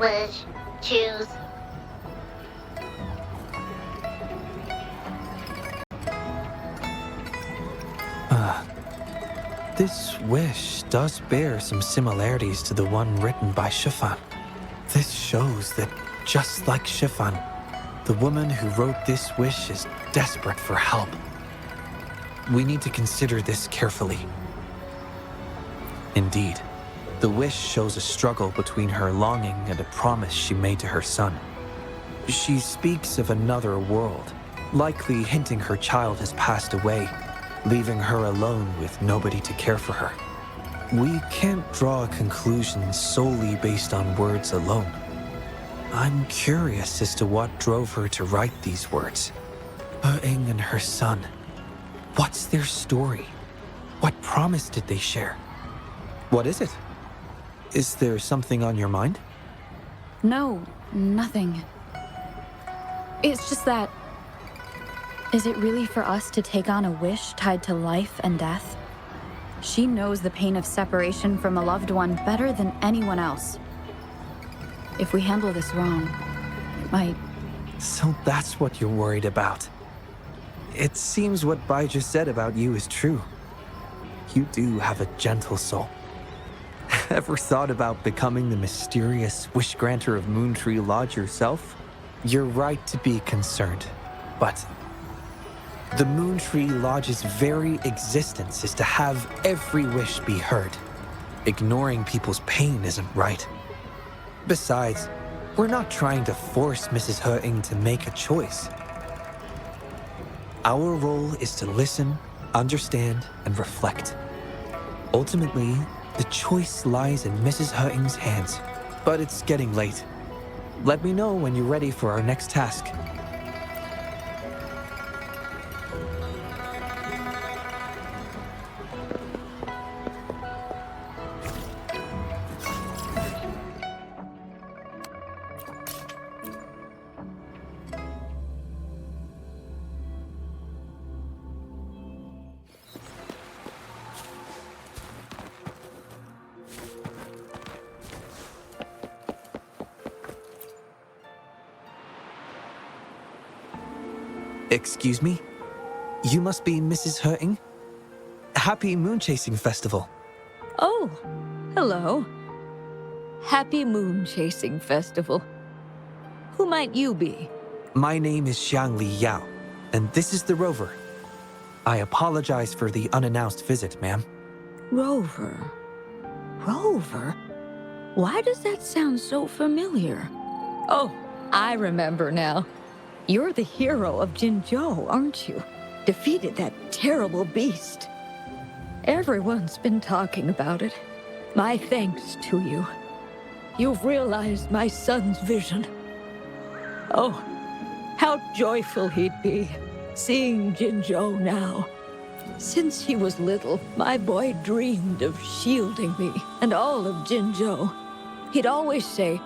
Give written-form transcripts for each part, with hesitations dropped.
Wish. Choose. This wish does bear some similarities to the one written by Shifan. This shows that, just like Shifan, the woman who wrote this wish is desperate for help. We need to consider this carefully. Indeed, the wish shows a struggle between her longing and a promise she made to her son. She speaks of another world, likely hinting her child has passed away, leaving her alone with nobody to care for her. We can't draw a conclusion solely based on words alone. I'm curious as to what drove her to write these words. Ing and her son. What's their story? What promise did they share? What is it? Is there something on your mind? No, nothing. It's just that... Is it really for us to take on a wish tied to life and death? She knows the pain of separation from a loved one better than anyone else. If we handle this wrong, it might... So that's what you're worried about. It seems what Bai just said about you is true. You do have a gentle soul. Ever thought about becoming the mysterious wish granter of Moontree Lodge yourself? You're right to be concerned, but the Moontree Lodge's very existence is to have every wish be heard. Ignoring people's pain isn't right. Besides, we're not trying to force Mrs. He-Ing to make a choice. Our role is to listen, understand, and reflect. Ultimately, the choice lies in Mrs. He-Ing's hands, but it's getting late. Let me know when you're ready for our next task. Excuse me? You must be Mrs. He-Ing? Happy Moon Chasing Festival. Oh, hello. Happy Moon Chasing Festival. Who might you be? My name is Xiang Li Yao, and this is the Rover. I apologize for the unannounced visit, ma'am. Rover. Rover? Why does that sound so familiar? Oh, I remember now. You're the hero of Jinzhou, aren't you? Defeated that terrible beast. Everyone's been talking about it. My thanks to you. You've realized my son's vision. Oh, how joyful he'd be, seeing Jinzhou now. Since he was little, my boy dreamed of shielding me and all of Jinzhou. He'd always say,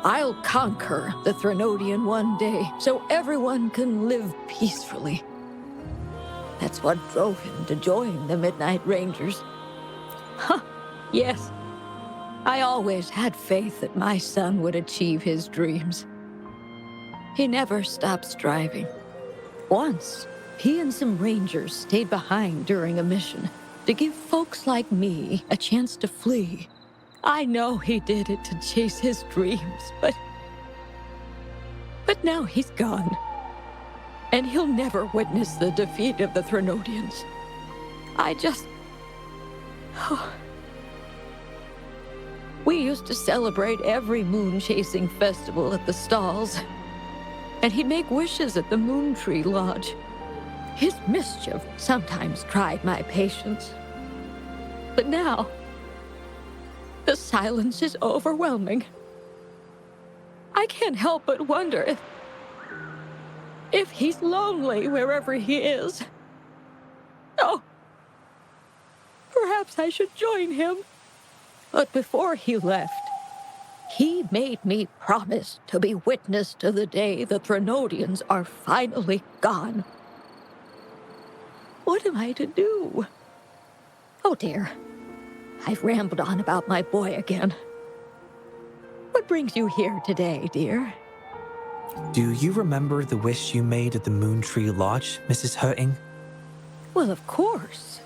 "I'll conquer the Threnodian one day, so everyone can live peacefully." That's what drove him to join the Midnight Rangers. Huh, yes. I always had faith that my son would achieve his dreams. He never stopped striving. Once, he and some rangers stayed behind during a mission to give folks like me a chance to flee. I know he did it to chase his dreams, but now he's gone. And he'll never witness the defeat of the Threnodians. We used to celebrate every moon-chasing festival at the stalls. And he'd make wishes at the Moontree Lodge. His mischief sometimes tried my patience. But now, the silence is overwhelming. I can't help but wonder if he's lonely wherever he is. Oh, perhaps I should join him. But before he left, he made me promise to be witness to the day the Threnodians are finally gone. What am I to do? Oh dear, I've rambled on about my boy again. What brings you here today, dear? Do you remember the wish you made at the Moon Tree Lodge, Mrs. Hurting? Well, of course,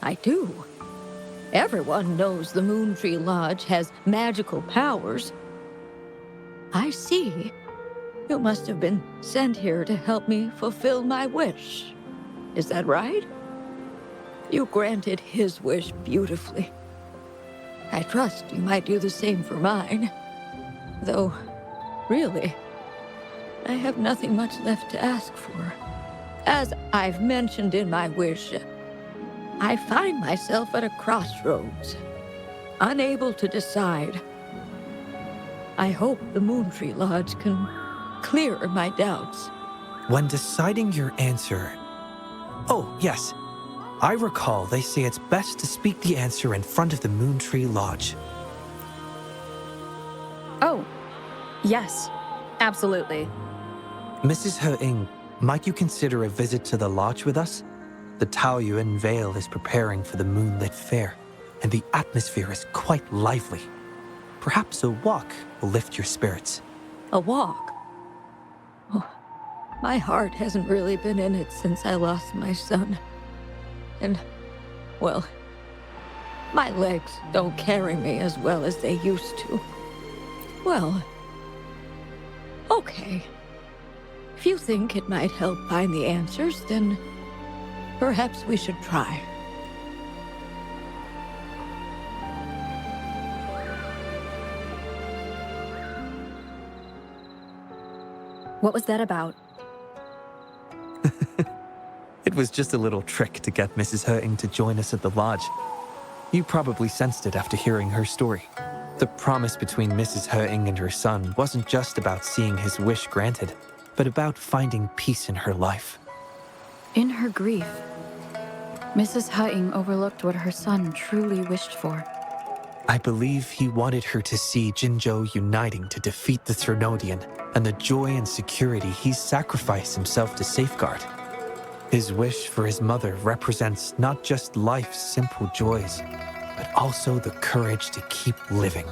I do. Everyone knows the Moon Tree Lodge has magical powers. I see. You must have been sent here to help me fulfill my wish. Is that right? You granted his wish beautifully. I trust you might do the same for mine. Though, really, I have nothing much left to ask for. As I've mentioned in my wish, I find myself at a crossroads, unable to decide. I hope the Moon Tree Lodge can clear my doubts. When deciding your answer... Oh, yes. I recall they say it's best to speak the answer in front of the Moon Tree Lodge. Oh, yes, absolutely. Mrs. Hurting, might you consider a visit to the lodge with us? The Taoyuan Vale is preparing for the moonlit fair, and the atmosphere is quite lively. Perhaps a walk will lift your spirits. A walk? Oh, my heart hasn't really been in it since I lost my son. And, well, my legs don't carry me as well as they used to. Well, okay. If you think it might help find the answers, then perhaps we should try. What was that about? It was just a little trick to get Mrs. Hurting to join us at the lodge. You probably sensed it after hearing her story. The promise between Mrs. Hurting and her son wasn't just about seeing his wish granted, but about finding peace in her life. In her grief, Mrs. Hutting overlooked what her son truly wished for. I believe he wanted her to see Jinzhou uniting to defeat the Threnodian and the joy and security he sacrificed himself to safeguard. His wish for his mother represents not just life's simple joys, but also the courage to keep living.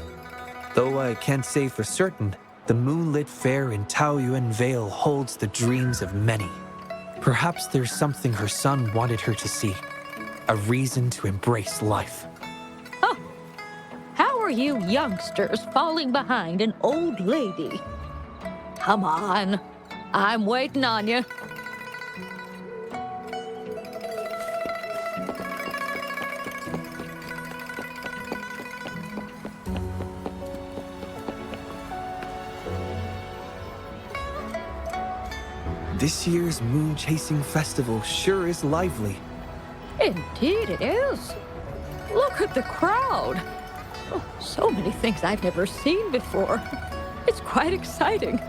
Though I can't say for certain, the moonlit fair in Taoyuan Vale holds the dreams of many. Perhaps there's something her son wanted her to see, a reason to embrace life. Oh, how are you youngsters falling behind an old lady? Come on, I'm waiting on you. This year's moon chasing festival sure is lively. Indeed it is. Look at the crowd. Oh, so many things I've never seen before. It's quite exciting.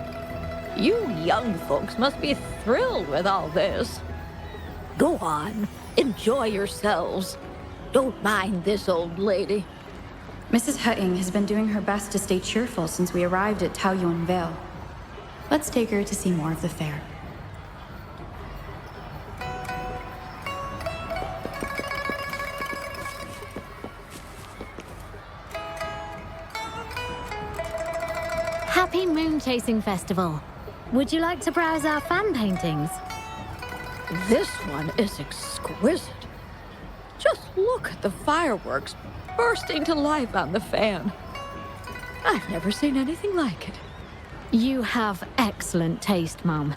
You young folks must be thrilled with all this. Go on, enjoy yourselves. Don't mind this old lady. Mrs. Hutting has been doing her best to stay cheerful since we arrived at Taoyuan Vale. Let's take her to see more of the fair. Happy Moon Chasing Festival. Would you like to browse our fan paintings? This one is exquisite. Just look at the fireworks bursting to life on the fan. I've never seen anything like it. You have excellent taste, Mum.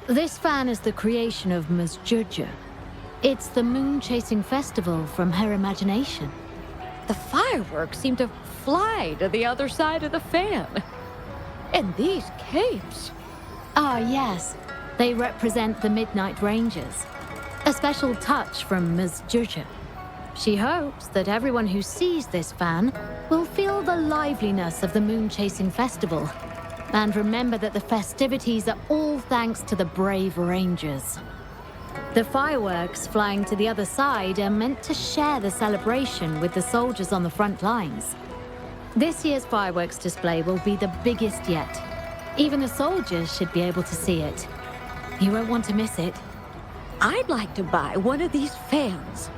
This fan is the creation of Ms. Juja. It's the Moon Chasing Festival from her imagination. The fireworks seem to fly to the other side of the fan. And these capes. Ah, yes. They represent the Midnight Rangers. A special touch from Ms. Juja. She hopes that everyone who sees this fan will feel the liveliness of the Moon Chasing Festival And remember that the festivities are all thanks to the brave Rangers. The fireworks flying to the other side are meant to share the celebration with the soldiers on the front lines. This year's fireworks display will be the biggest yet. Even the soldiers should be able to see it. You won't want to miss it. I'd like to buy one of these fans.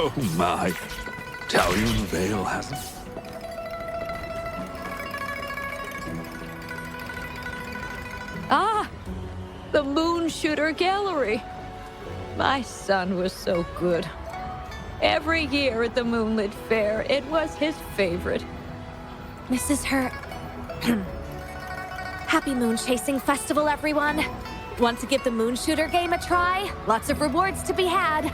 Oh my. Talion Vale hasn't. Ah! The Moon Shooter Gallery. My son was so good. Every year at the Moonlit Fair, it was his favorite. Mrs. Her... Happy Moon Chasing Festival, everyone! Want to give the Moon Shooter game a try? Lots of rewards to be had.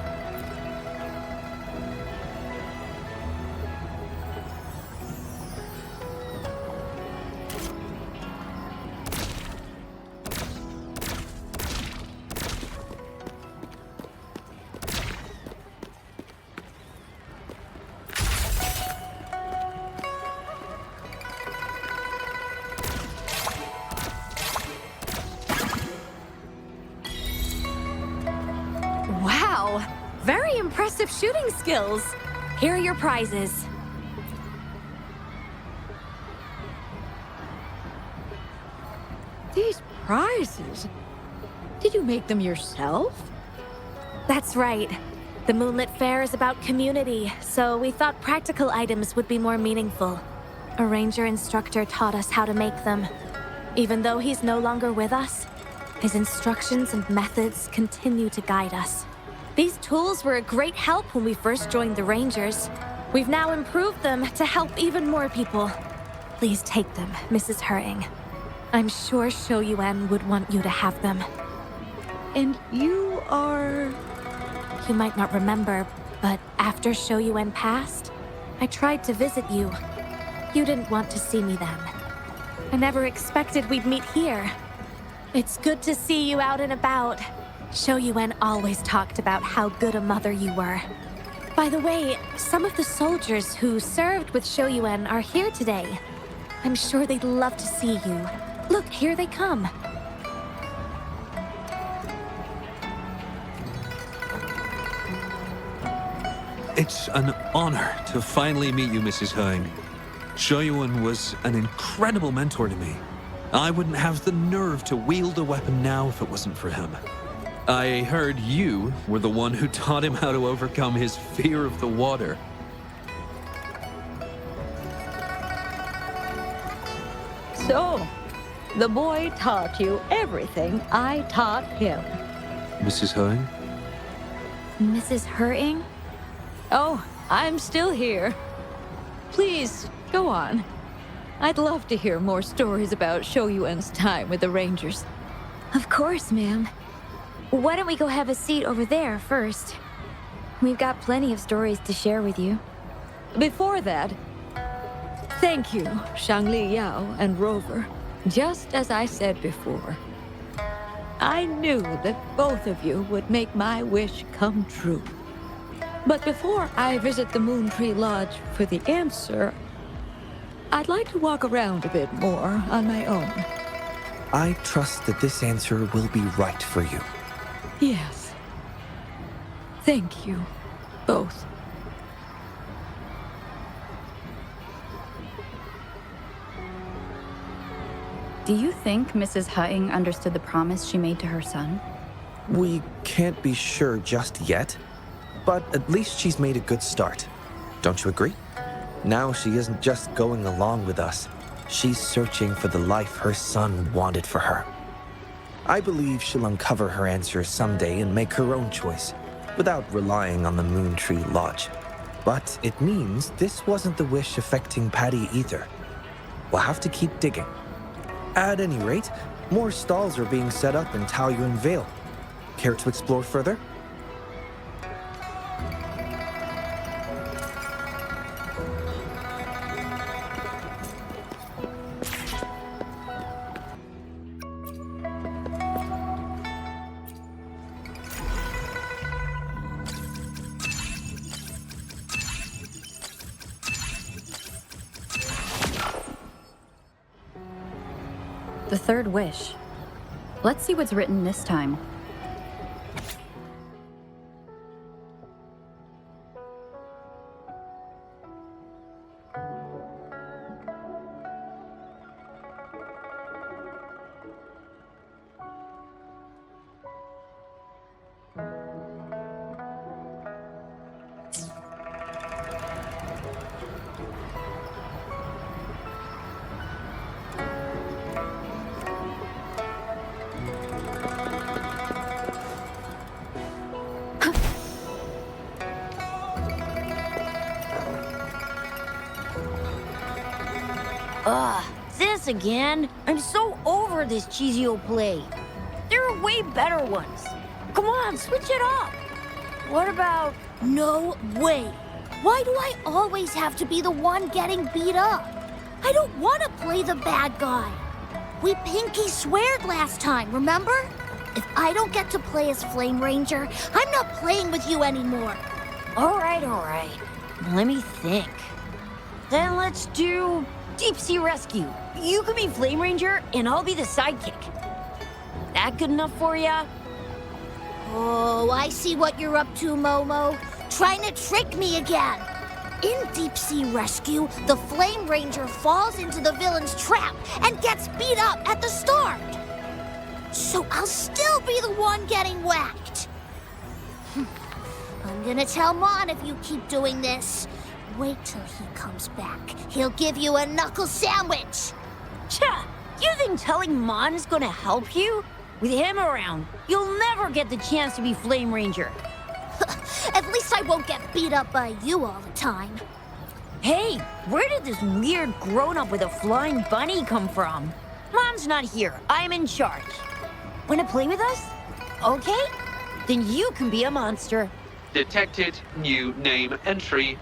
Wow! Very impressive shooting skills! Here are your prizes. These prizes? Did you make them yourself? That's right. The Moonlit Fair is about community, so we thought practical items would be more meaningful. A ranger instructor taught us how to make them. Even though he's no longer with us, his instructions and methods continue to guide us. These tools were a great help when we first joined the Rangers. We've now improved them to help even more people. Please take them, Mrs. Hering. I'm sure Shou Yuan would want you to have them. And you are... You might not remember, but after Shou Yuan passed, I tried to visit you. You didn't want to see me then. I never expected we'd meet here. It's good to see you out and about. Shou Yuan always talked about how good a mother you were. By the way, some of the soldiers who served with Shou Yuan are here today. I'm sure they'd love to see you. Look, here they come. It's an honor to finally meet you, Mrs. Hering. Shou Yuan was an incredible mentor to me. I wouldn't have the nerve to wield a weapon now if it wasn't for him. I heard you were the one who taught him how to overcome his fear of the water. So, the boy taught you everything I taught him. Mrs. Hering? Mrs. Hering? Oh, I'm still here. Please, go on. I'd love to hear more stories about Shou Yuan's time with the Rangers. Of course, ma'am. Why don't we go have a seat over there first? We've got plenty of stories to share with you. Before that, thank you, Shangli Yao and Rover. Just as I said before, I knew that both of you would make my wish come true. But before I visit the Moon Tree Lodge for the answer, I'd like to walk around a bit more on my own. I trust that this answer will be right for you. Yes. Thank you, both. Do you think Mrs. Hutting understood the promise she made to her son? We can't be sure just yet, but at least she's made a good start. Don't you agree? Now she isn't just going along with us. She's searching for the life her son wanted for her. I believe she'll uncover her answers someday and make her own choice, without relying on the Moon Tree Lodge. But it means this wasn't the wish affecting Patty either. We'll have to keep digging. At any rate, more stalls are being set up in Taoyuan Vale. Care to explore further? The third wish. Let's see what's written this time. This again? I'm so over this cheesy old play. There are way better ones. Come on, switch it up. What about... No way. Why do I always have to be the one getting beat up? I don't want to play the bad guy. We pinky sweared last time, remember? If I don't get to play as Flame Ranger, I'm not playing with you anymore. All right. Let me think. Then let's do Deep Sea Rescue. You can be Flame Ranger, and I'll be the sidekick. That good enough for ya? Oh, I see what you're up to, Momo. Trying to trick me again. In Deep Sea Rescue, the Flame Ranger falls into the villain's trap and gets beat up at the start. So I'll still be the one getting whacked. I'm gonna tell Mon if you keep doing this. Wait till he comes back. He'll give you a knuckle sandwich. Cha! You think telling Mon's gonna help you? With him around, you'll never get the chance to be Flame Ranger. At least I won't get beat up by you all the time. Hey, where did this weird grown-up with a flying bunny come from? Mom's not here. I'm in charge. Wanna play with us? Okay? Then you can be a monster. Detected new name entry.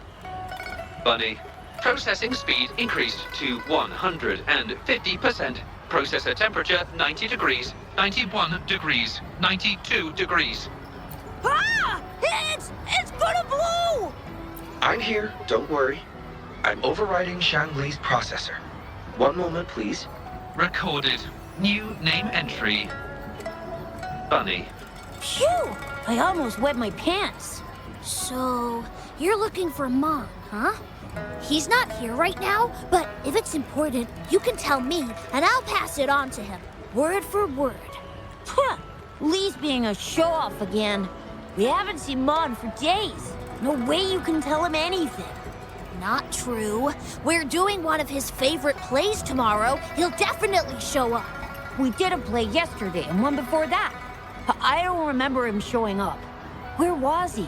Bunny. Processing speed increased to 150%. Processor temperature 90 degrees, 91 degrees, 92 degrees. Ah! It's gonna blow! I'm here, don't worry. I'm overriding Shangli's processor. One moment, please. Recorded new name entry. Bunny. Phew! I almost wet my pants. So, you're looking for Mon, huh? He's not here right now, but if it's important, you can tell me, and I'll pass it on to him, word for word. Huh! Lee's being a show-off again. We haven't seen Mon for days. No way you can tell him anything. Not true. We're doing one of his favorite plays tomorrow. He'll definitely show up. We did a play yesterday and one before that. I don't remember him showing up. Where was he?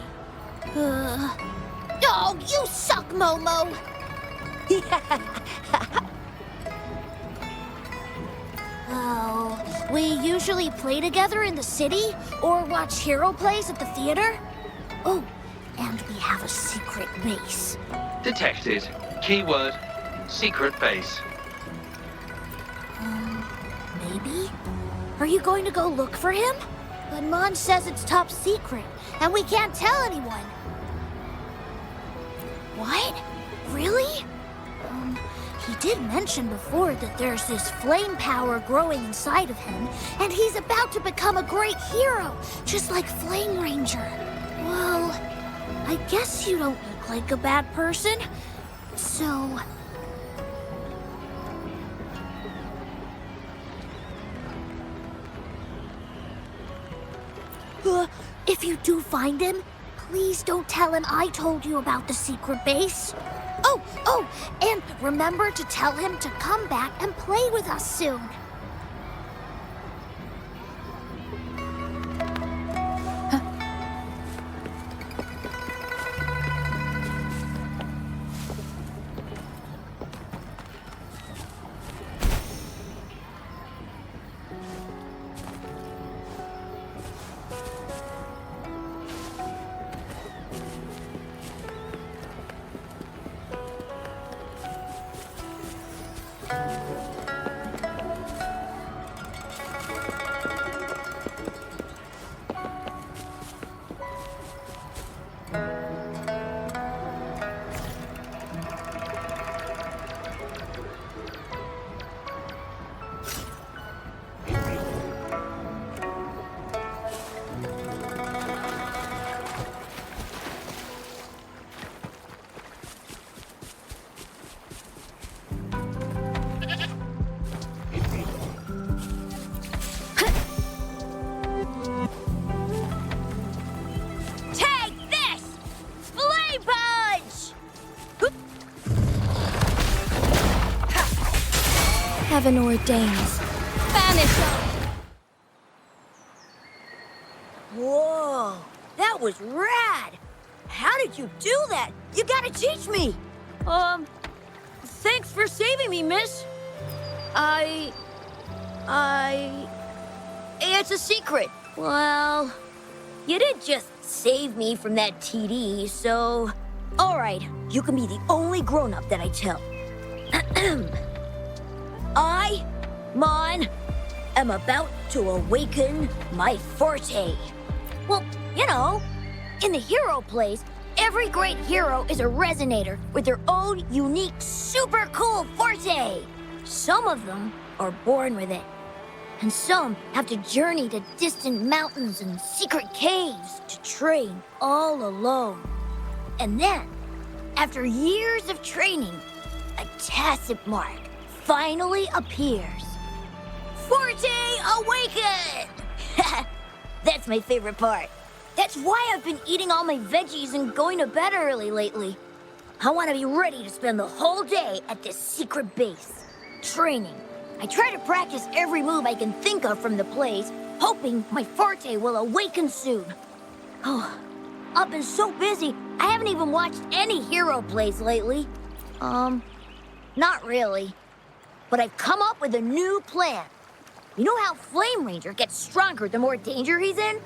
Oh, you suck, Momo! Oh, we usually play together in the city or watch hero plays at the theater. Oh, and we have a secret base. Detected. Keyword secret base. Maybe? Are you going to go look for him? But Mon says it's top secret, and we can't tell anyone. What? Really? He did mention before that there's this flame power growing inside of him, and he's about to become a great hero, just like Flame Ranger. Well, I guess you don't look like a bad person, so... if you do find him, please don't tell him I told you about the secret base. Oh, and remember to tell him to come back and play with us soon. heaven ordains. Banish them! Whoa, that was rad! How did you do that? You gotta teach me! Thanks for saving me, miss. It's a secret. Well, you did just save me from that TD, so... Alright, you can be the only grown-up that I tell. I, Mon, am about to awaken my forte. Well, you know, in the hero plays, every great hero is a resonator with their own unique, super cool forte. Some of them are born with it, and some have to journey to distant mountains and secret caves to train all alone. And then, after years of training, a tacit mark finally appears. Forte awakened! That's my favorite part. That's why I've been eating all my veggies and going to bed early lately. I want to be ready to spend the whole day at this secret base, training. I try to practice every move I can think of from the plays, hoping my forte will awaken soon. Oh, I've been so busy, I haven't even watched any hero plays lately. Not really. But I've come up with a new plan. You know how Flame Ranger gets stronger the more danger he's in?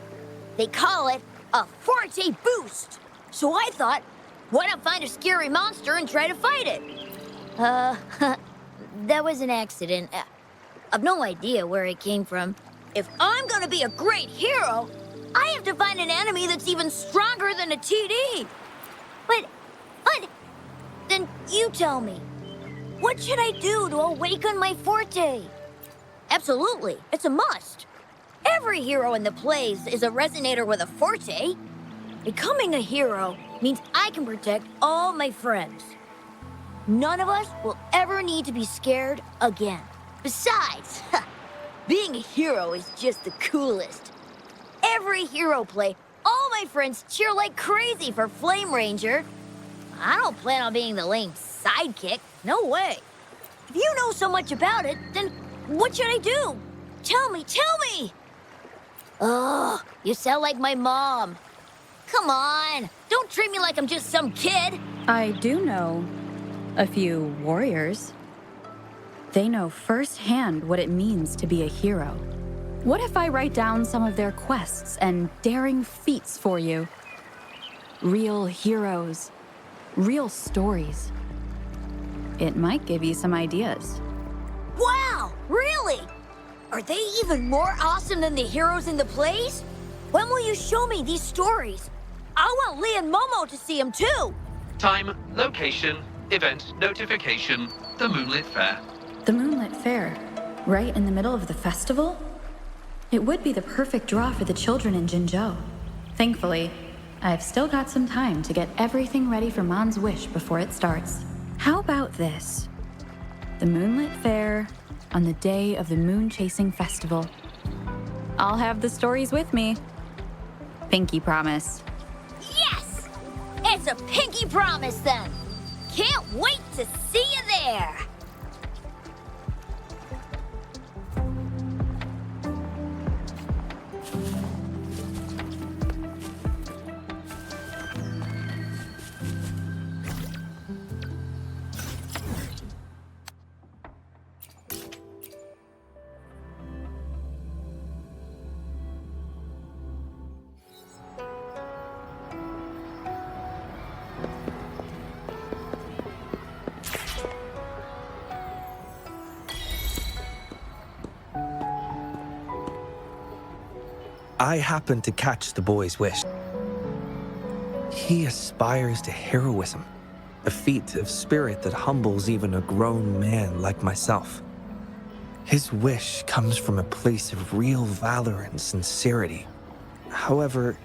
They call it a forte boost. So I thought, why not find a scary monster and try to fight it? That was an accident. I've no idea where it came from. If I'm gonna be a great hero, I have to find an enemy that's even stronger than a TD. But, then you tell me. What should I do to awaken my forte? Absolutely, it's a must. Every hero in the plays is a resonator with a forte. Becoming a hero means I can protect all my friends. None of us will ever need to be scared again. Besides, being a hero is just the coolest. Every hero play, all my friends cheer like crazy for Flame Ranger. I don't plan on being the lame sidekick. No way. If you know so much about it, then what should I do? Tell me! Oh, you sound like my mom. Come on, don't treat me like I'm just some kid. I do know a few warriors. They know firsthand what it means to be a hero. What if I write down some of their quests and daring feats for you? Real heroes, real stories. It might give you some ideas. Wow, really? Are they even more awesome than the heroes in the plays? When will you show me these stories? I want Lee and Momo to see them too. Time, location, event, notification, the Moonlit Fair. The Moonlit Fair, right in the middle of the festival? It would be the perfect draw for the children in Jinzhou. Thankfully, I've still got some time to get everything ready for Mon's wish before it starts. How about this? The Moonlit Fair on the day of the Moon Chasing Festival. I'll have the stories with me. Pinky promise. Yes! It's a pinky promise then. Can't wait to see you there. I happened to catch the boy's wish. He aspires to heroism, a feat of spirit that humbles even a grown man like myself. His wish comes from a place of real valor and sincerity. However,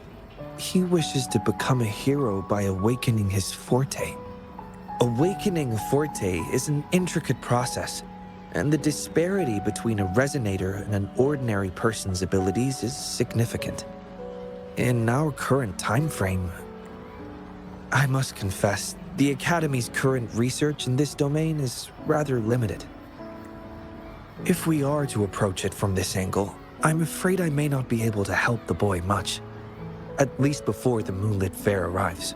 he wishes to become a hero by awakening his forte. Awakening a forte is an intricate process, and the disparity between a resonator and an ordinary person's abilities is significant. In our current time frame, I must confess, the Academy's current research in this domain is rather limited. If we are to approach it from this angle, I'm afraid I may not be able to help the boy much. At least before the moonlit fair arrives.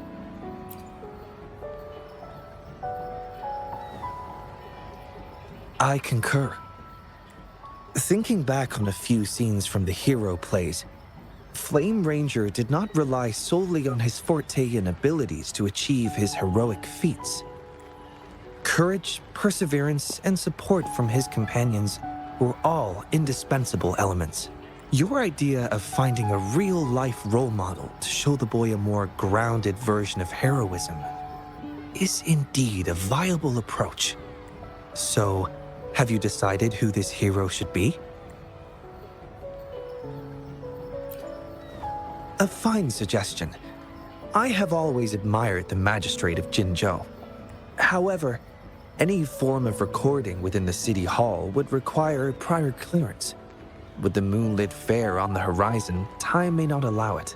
I concur. Thinking back on a few scenes from the hero plays, Flame Ranger did not rely solely on his forte and abilities to achieve his heroic feats. Courage, perseverance, and support from his companions were all indispensable elements. Your idea of finding a real-life role model to show the boy a more grounded version of heroism is indeed a viable approach. So, have you decided who this hero should be? A fine suggestion. I have always admired the magistrate of Jinzhou. However, any form of recording within the city hall would require prior clearance. With the moonlit fair on the horizon, time may not allow it.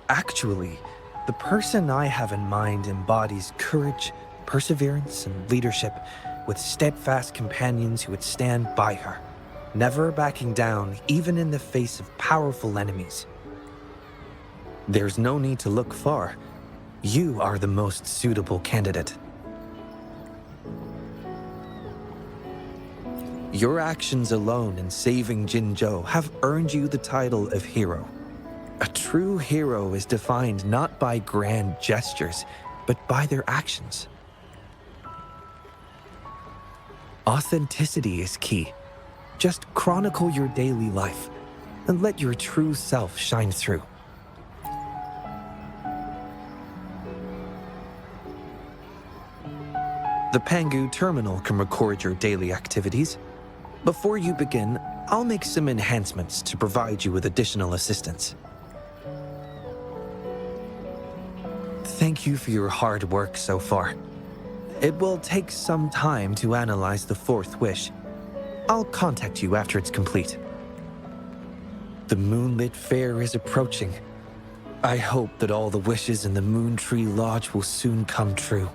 Actually, the person I have in mind embodies courage, perseverance, and leadership with steadfast companions who would stand by her, never backing down even in the face of powerful enemies. There's no need to look far. You are the most suitable candidate. Your actions alone in saving Jinzhou have earned you the title of hero. A true hero is defined not by grand gestures, but by their actions. Authenticity is key. Just chronicle your daily life and let your true self shine through. The Pangu terminal can record your daily activities. Before you begin, I'll make some enhancements to provide you with additional assistance. Thank you for your hard work so far. It will take some time to analyze the fourth wish. I'll contact you after it's complete. The moonlit fair is approaching. I hope that all the wishes in the Moon Tree Lodge will soon come true.